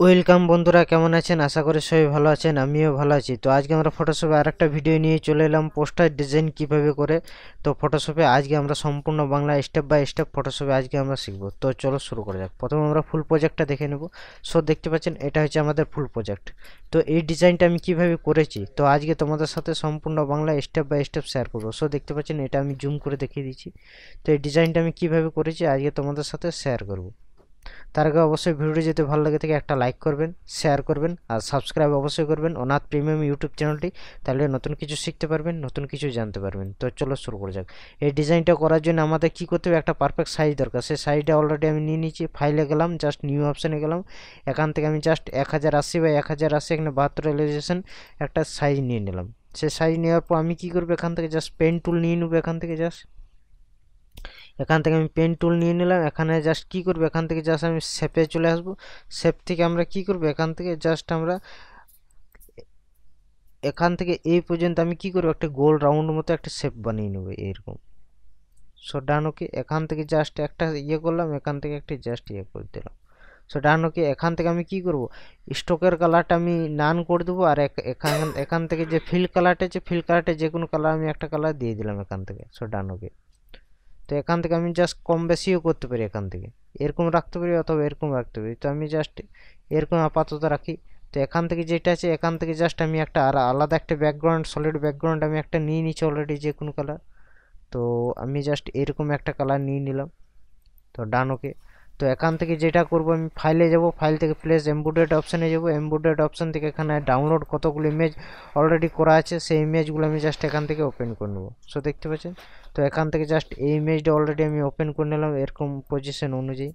Welcome বন্ধুরা, কেমন আছেন? আশা করি সবাই ভালো আছেন, আমিও ভালো আছি। তো আজকে আমরা ফটোশপে আরেকটা ভিডিও নিয়ে চলে এলাম, পোস্টার ডিজাইন কিভাবে করে। তো ফটোশপে আজকে আমরা সম্পূর্ণ বাংলা স্টেপ বাই স্টেপ ফটোশপে আজকে আমরা শিখব। তো চলো শুরু করা যাক। প্রথমে আমরা ফুল প্রজেক্টটা দেখে নেব। সো দেখতে পাচ্ছেন এটা হচ্ছে আমাদের ফুল প্রজেক্ট। তো এই ডিজাইনটা আমি কিভাবে করেছি তো আজকে তোমাদের সাথে সম্পূর্ণ Bangla step by step share করবো। সো দেখতে পাচ্ছেন এটা আমি জুম করে দেখিয়ে দিচ্ছি। তো এই ডিজাইনটা আমি কিভাবে করেছি আজকে তোমাদের সাথে শেয়ার করব। তার আগে অবশ্যই ভিডিওটি যদি ভালো লাগে থাকে একটা লাইক করবেন, শেয়ার করবেন আর সাবস্ক্রাইব অবশ্যই করবেন অনাথ প্রিমিয়াম ইউটিউব চ্যানেলটি। তাহলে নতুন কিছু শিখতে পারবেন, নতুন কিছু জানতে পারবেন। তো চলো শুরু করা যাক। এই ডিজাইনটা করার জন্য আমাদের কি করতে হবে, একটা পারফেক্ট সাইজ দরকার। সেই সাইজটা অলরেডি আমি নিয়ে নিয়েছি। ফাইলে গেলাম, জাস্ট নিউ অপশানে গেলাম। এখান থেকে আমি জাস্ট 1080 বাই 1080 এখানে 72 রেজোলিউশন একটা সাইজ নিয়ে নিলাম। সেই সাইজ নেওয়ার পর আমি কি করবো, এখান থেকে জাস্ট পেন টুল নিয়ে নেবো। এখান থেকে আমি পেন টুল নিয়ে নিলাম। এখানে জাস্ট কি করব, এখান থেকে জাস্ট আমি শেপে চলে আসব। শেপ থেকে আমরা কি করব, এখান থেকে জাস্ট আমরা এখান থেকে এই পর্যন্ত আমি কি করব, একটা গোল রাউন্ড মতো একটা শেপ বানিয়ে নেব এরকম। সো ডান ওকে। এখান থেকে জাস্ট একটা করলাম, এখান থেকে একটা জাস্ট করে দিলাম। সো ডান ওকে। এখান থেকে আমি কি করব, স্টোকের কালারটা আমি নান করে দেবো। আর এখান থেকে যে ফিল কালারটা আছে, ফিল কালারটা যে কোনো কালার আমি একটা কালার দিয়ে দিলাম এখান থেকে। সো ডান ওকে। তো এখান থেকে আমি জাস্ট কম বেশিও করতে পারি, এখান থেকে এরকম রাখতে পারি অথবা এরকম রাখতে পারি। তো আমি জাস্ট এরকম আপাতত রাখি। তো এখান থেকে যেটা আছে, এখান থেকে জাস্ট আমি একটা আলাদা একটা ব্যাকগ্রাউন্ড, সলিড ব্যাকগ্রাউন্ড আমি একটা নিয়ে নিচ্ছি অলরেডি, যে কোনো কালার। তো আমি জাস্ট এরকম একটা কালার নিয়ে নিলাম। তো ডান ওকে। তো এখান থেকে যেটা করব, আমি ফাইলে যাব, ফাইল থেকে প্লেস এমবেডেড অপশানে যাব। এমবেডেড অপশান থেকে এখানে ডাউনলোড কতগুলো ইমেজ অলরেডি করা আছে, সেই ইমেজগুলো আমি জাস্ট এখান থেকে ওপেন করে নেবো। সো দেখতে পাচ্ছেন, তো এখান থেকে জাস্ট এই ইমেজটা অলরেডি আমি ওপেন করে নিলাম এরকম পজিশন অনুযায়ী।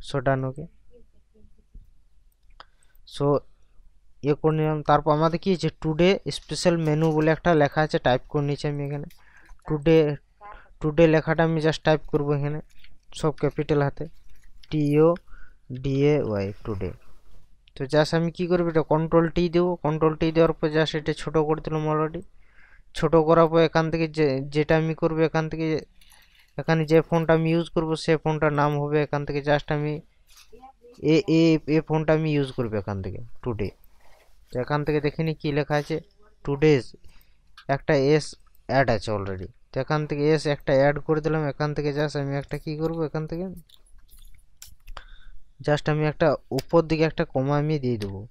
সো ডান ওকে। সো করে নিলাম। তারপর আমাদের কি আছে, টুডে স্পেশাল মেনু বলে একটা লেখা আছে, টাইপ করে নিয়েছি আমি এখানে। টুডে টুডে লেখাটা আমি জাস্ট টাইপ করবো এখানে সব ক্যাপিটাল হাতে, TODAY টুডে। তো জাস্ট আমি কি করবো, এটা কন্ট্রোল টি দেবো। কন্ট্রোল টি দেওয়ার পর জাস্ট এটা ছোটো করে দিলাম অলরেডি। ছোটো করার পর এখান থেকে যেটা আমি করবো, এখান থেকে এখানে যে ফোনটা আমি ইউজ করবো সে ফোনটার নাম হবে, এখান থেকে জাস্ট আমি এ এ এ ফোনটা আমি ইউজ করবো এখান থেকে, টুডে। তো এখান থেকে দেখে নি কী লেখা আছে, টুডেজ একটা এস অ্যাড আছে অলরেডি। তো এখান থেকে এস একটা অ্যাড করে দিলাম। এখান থেকে জাস্ট আমি একটা কি করব, এখান থেকে জাস্ট আমি একটা উপর দিকে একটা কমা আমি দিয়ে দেবো,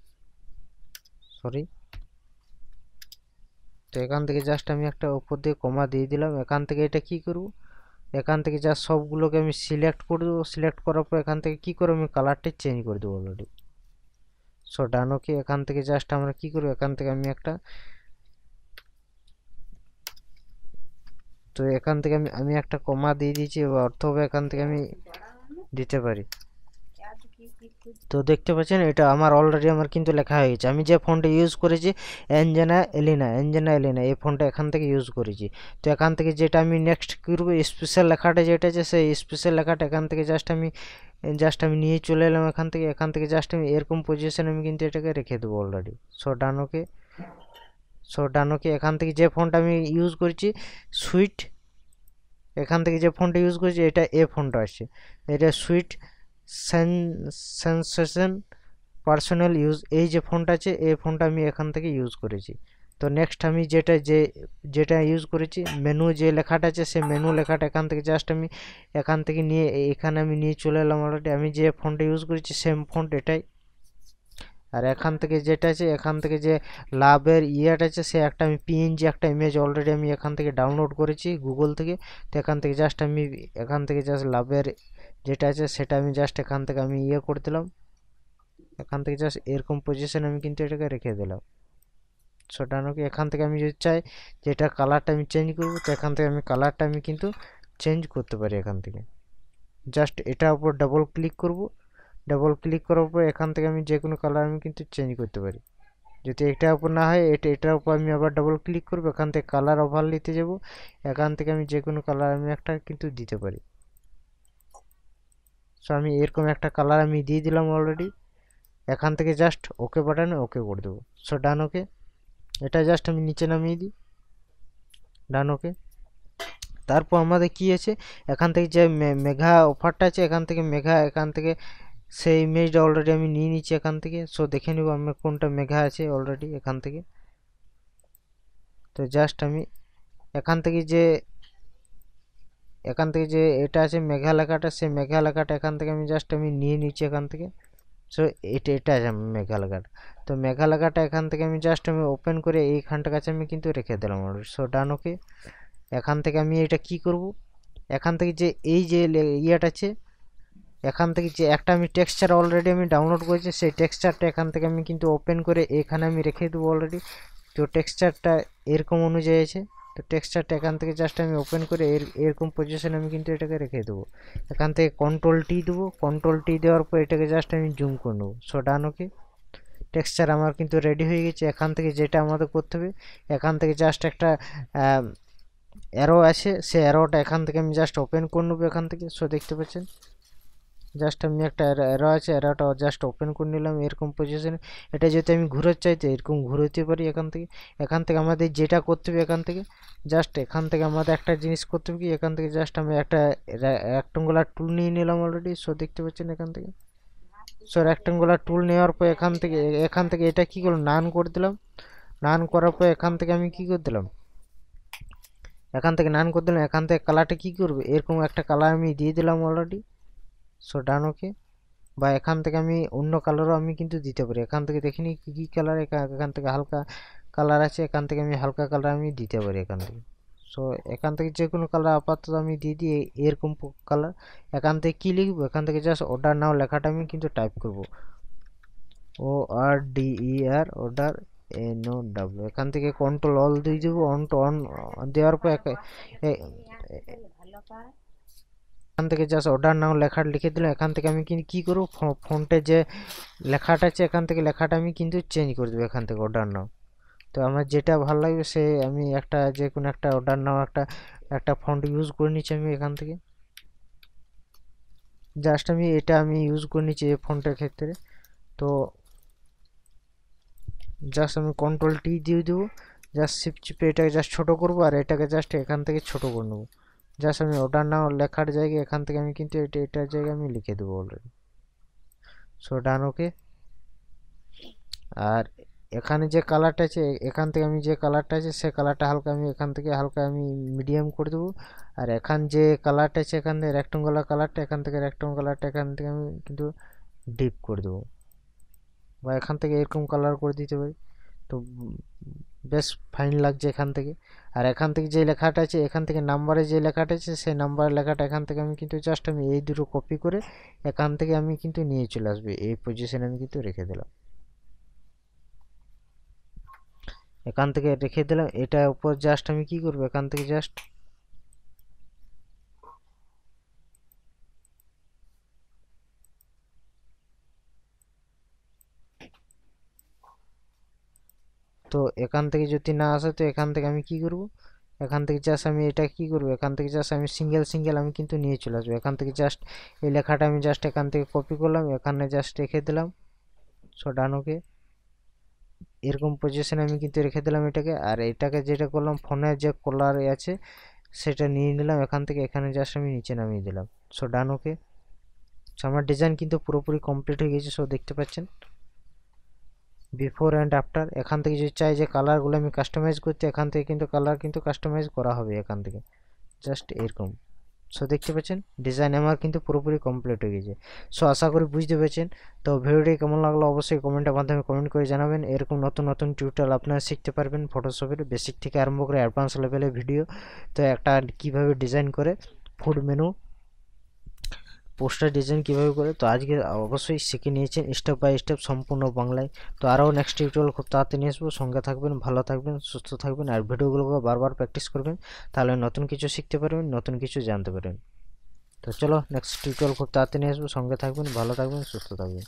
সরি। তো এখান থেকে জাস্ট আমি একটা উপর দিকে কমা দিয়ে দিলাম। এখান থেকে এটা কি করব, এখান থেকে জাস্ট সবগুলোকে আমি সিলেক্ট করে দেবো। সিলেক্ট করার পর এখান থেকে কি করবো, আমি কালারটা চেঞ্জ করে দেবো অলরেডি। সো ডান ওকে। এখান থেকে জাস্ট আমরা কি করবো, এখান থেকে আমি একটা, তো এখান থেকে আমি একটা কমা দিয়ে দিয়েছি, অথবা এখান থেকে আমি দিতে পারি। তো দেখতে পাচ্ছেন এটা আমার অলরেডি আমার কিন্তু লেখা হয়ে গেছে। আমি যে ফোনটা ইউজ করেছি অ্যাঞ্জেনা এলিনা এই ফোনটা এখান থেকে ইউজ করেছি। তো এখান থেকে যেটা আমি নেক্সট করবো, স্পেশাল লেখাটা যেটা আছে সেই স্পেশাল লেখাটা এখান থেকে জাস্ট আমি নিয়ে চলে এলাম এখান থেকে জাস্ট আমি এরকম পজিশন আমি কিন্তু এটাকে রেখে দেবো অলরেডি। সো ডান ওকে। এখান থেকে যে ফোনটা আমি ইউজ করছি সুইট, এখান থেকে যে ফোনটা ইউজ করছি এটা ফোনটা আসছে, এটা সুইট সেন্সেশন পার্সোনাল ইউজ, এই যে ফোনটা আছে এই ফোনটা আমি এখান থেকে ইউজ করেছি। তো নেক্সট আমি যেটা ইউজ করেছি, মেনু যে লেখাটা আছে সেই মেনু লেখাটা এখান থেকে জাস্ট আমি এখান থেকে নিয়ে এখানে আমি নিয়ে চলে এলাম অলরেডি। আমি যে ফোনটা ইউজ করেছি সেম ফন্ট এটাই। আর এখান থেকে যেটা আছে, এখান থেকে যে লাভের ইয়েটা আছে সে একটা আমি পিএনজি একটা ইমেজ অলরেডি আমি এখান থেকে ডাউনলোড করেছি গুগল থেকে। তো এখান থেকে জাস্ট লাভের যেটা আছে সেটা আমি জাস্ট এখান থেকে আমি করে দিলাম। এখান থেকে জাস্ট এরকম পজিশন আমি কিন্তু এটাকে রেখে দিলাম। সেটা নাকি এখান থেকে আমি যদি চাই যে এটা কালারটা আমি চেঞ্জ করবো, তো এখান থেকে আমি কালারটা আমি কিন্তু চেঞ্জ করতে পারি। এখান থেকে জাস্ট এটার উপর ডাবল ক্লিক করব। ডাবল ক্লিক করার পর এখান থেকে আমি যে কোনো কালার আমি কিন্তু চেঞ্জ করতে পারি। যদি এটার উপর না হয় এটার উপর আমি আবার ডাবল ক্লিক করবো। এখান থেকে কালার ওভারলেতে যাব। এখান থেকে আমি যে কোনো কালার আমি একটা কিন্তু দিতে পারি। সো আমি এরকম একটা কালার আমি দিয়ে দিলাম অলরেডি। এখান থেকে জাস্ট ওকে বাটনে ওকে করে দেবো। সো ডান ওকে। এটা জাস্ট আমি নিচে নামিয়ে দিই, ডান ওকে। তারপর আমাদের কি আছে, এখান থেকে যে মেঘা অফারটা আছে, এখান থেকে সেই ইমেজটা অলরেডি আমি নিয়ে নিচ্ছি এখান থেকে। সো দেখে নেব আমার কোনটা মেঘা আছে অলরেডি এখান থেকে। তো জাস্ট আমি এখান থেকে যে এটা আছে মেঘা লেখাটা, সেই মেঘা লেখাটা এখান থেকে আমি জাস্ট আমি নিয়ে নিচ্ছি এখান থেকে। সো এটা আছে মেঘা লেখাটা। তো মেঘা লেখাটা এখান থেকে আমি জাস্ট আমি ওপেন করে এইখানটার কাছে আমি কিন্তু রেখে দিলাম অলরেডি। সো ডান ওকে। এখান থেকে আমি এটা কি করব, এখান থেকে যে এই যে ইয়েটা আছে, এখান থেকে যে একটা আমি টেক্সচার অলরেডি আমি ডাউনলোড করেছি, সেই টেক্সচারটা এখান থেকে আমি কিন্তু ওপেন করে এখানে আমি রেখে দেবো অলরেডি। তো টেক্সচারটা এরকম অনুযায়ী আছে। তো টেক্সচারটা এখান থেকে জাস্ট আমি ওপেন করে এরকম পজিশনে আমি কিন্তু এটাকে রেখে দেবো। এখান থেকে কন্ট্রোল টি দেবো, কন্ট্রোল টি দেওয়ার পর এটাকে জাস্ট আমি জুম করে নেবো। সো ডান ওকে। টেক্সচার আমার কিন্তু রেডি হয়ে গেছে। এখান থেকে যেটা আমাদের করতে হবে, এখান থেকে জাস্ট একটা অ্যারো আছে, সেই অ্যারোটা এখান থেকে আমি জাস্ট ওপেন করে নেবো এখান থেকে। সো দেখতে পাচ্ছেন জাস্ট আমি একটা অ্যারো আছে, অ্যারোটা জাস্ট ওপেন করে নিলাম এরকম পজিশনে। এটা যদি আমি ঘুরোতে চাই তো এরকম ঘুরোতে পারি এখান থেকে। এখান থেকে আমাদের যেটা করতে হবে এখান থেকে জাস্ট এখান থেকে আমাদের একটা জিনিস করতে হবে কি, এখান থেকে জাস্ট আমি একটা রেক্টাঙ্গুলার টুল নিয়ে নিলাম অলরেডি। সো দেখতে পাচ্ছেন এখান থেকে। সো রেক্টাঙ্গুলার টুল নেওয়ার পর এখান থেকে এটা কি করলাম, নান করে দিলাম। নান করার পর এখান থেকে আমি কি করে দিলাম, এখান থেকে নান করে দিলাম। এখান থেকে কালারটা কি করবে, এরকম একটা কালার আমি দিয়ে দিলাম অলরেডি। সো ডান ওকে। বা এখান থেকে আমি অন্য কালারও আমি কিন্তু দিতে পারি। এখান থেকে দেখিনি কি কি কালার, এখান থেকে হালকা কালার আছে, এখান থেকে আমি হালকা কালার আমি দিতে পারি এখান থেকে। সো এখান থেকে যে কোনো কালার আপাতত আমি দিয়ে দিই এরকম কালার। এখান থেকে কি লিখবো, এখান থেকে জাস্ট অর্ডার নাও লেখাটা আমি কিন্তু টাইপ করব, ORDER অর্ডার NOW। এখান থেকে কন্ট্রোল অল দিয়ে দেবো, অন টু অন দেওয়ার পর এখান থেকে জাস্ট অর্ডার নাও লেখাটা লিখে দিলাম। এখান থেকে আমি কিন্তু কি করবো, ফন্টে যে লেখাটা আছে এখান থেকে লেখাটা আমি কিন্তু চেঞ্জ করে দেবো এখান থেকে অর্ডার নাও। তো আমার যেটা ভালো লাগবে সে আমি একটা যে কোনো একটা অর্ডার নাও একটা একটা ফন্ট ইউজ করে নিচ্ছি আমি এখান থেকে। জাস্ট আমি এটা আমি ইউজ করে নিচ্ছি এই ফন্টের ক্ষেত্রে। তো জাস্ট আমি কন্ট্রোল টি দিয়ে দেবো, জাস্ট শিফট চিপে এটাকে জাস্ট ছোটো করবো আর এটাকে জাস্ট এখান থেকে ছোটো করে নেবো। জাস্ট আমি অর্ডার নাও লেখার জায়গায় এখান থেকে আমি কিন্তু এটার জায়গায় আমি লিখে দেবো অলরেডি। সো ডান ওকে। আর এখানে যে কালারটা আছে এখান থেকে আমি যে কালারটা আছে সে কালারটা হালকা আমি এখান থেকে হালকা আমি মিডিয়াম করে দেবো। আর এখান যে কালারটা আছে এখান থেকে রেক্টাঙ্গুলার কালারটা, এখান থেকে রেক্টাঙ্গুলার কালারটা এখান থেকে আমি কিন্তু ডিপ করে দেবো, বা এখান থেকে এরকম কালার করে দিতে পারি। তো বেশ ফাইন লাগছে এখান থেকে। আর এখান থেকে যে লেখাটা আছে এখান থেকে নাম্বারে যে লেখাটা আছে সেই নাম্বারের লেখাটা এখান থেকে আমি কিন্তু জাস্ট আমি এই দুটো কপি করে এখান থেকে আমি কিন্তু নিয়ে চলে আসবে এই পজিশনে আমি কিন্তু রেখে দিলাম। এখান থেকে রেখে দিলাম। এটার উপর জাস্ট আমি কি করব, এখান থেকে জাস্ট তো এখান থেকে যদি না আসে তো এখান থেকে আমি কি করব, এখান থেকে জাস্ট আমি এটা কি করব, এখান থেকে জাস্ট আমি সিঙ্গেল আমি কিন্তু নিয়ে চলে আসবো। এখান থেকে জাস্ট এই লেখাটা আমি জাস্ট এখান থেকে কপি করলাম, এখানে জাস্ট রেখে দিলাম। সো ডান ওকে। এরকম পজিশনে আমি কিন্তু রেখে দিলাম এটাকে। আর এটাকে যেটা করলাম ফোনের যে কলার আছে সেটা নিয়ে নিলাম এখান থেকে, এখানে জাস্ট আমি নিচে নামিয়ে দিলাম। সো ডান ওকে। সো আমার ডিজাইন কিন্তু পুরোপুরি কমপ্লিট হয়ে গেছে। সো দেখতে পাচ্ছেন বিফোর অ্যান্ড আফটার। এখান থেকে যদি চাই যে কালারগুলো আমি কাস্টমাইজ করতে, এখান থেকে কিন্তু কালার কিন্তু কাস্টমাইজ করা হবে এখান থেকে জাস্ট এরকম। সো দেখতে পাচ্ছেন ডিজাইন আমার কিন্তু পুরোপুরি কমপ্লিট হয়ে গেছে। সো আশা করি বুঝতে পেরেছেন। তো ভিডিওটি কেমন লাগলো অবশ্যই কমেন্টের মাধ্যমে কমেন্ট করে জানাবেন। এরকম নতুন নতুন টিউটোরিয়াল আপনারা শিখতে পারবেন ফটোশপের বেসিক থেকে আরম্ভ করে অ্যাডভান্স লেভেলের ভিডিও। তো একটা কিভাবে ডিজাইন করে ফুড মেনু পোস্টার ডিজাইন কীভাবে করে, তো আজকে অবশ্যই শিখে নিয়েছেন স্টেপ বাই স্টেপ সম্পূর্ণ বাংলায়। তো আরও নেক্সট টিউটোরিয়াল খুব তাড়াতাড়ি নিয়ে আসবো। সঙ্গে থাকবেন, ভালো থাকবেন, সুস্থ থাকবেন আর ভিডিওগুলোকে বারবার প্র্যাকটিস করবেন, তাহলে নতুন কিছু শিখতে পারবেন, নতুন কিছু জানতে পারবেন। তো চলো নেক্সট টিউটোরিয়াল খুব তাড়াতাড়ি নিয়ে আসবো। সঙ্গে থাকবেন, ভালো থাকবেন, সুস্থ থাকবেন।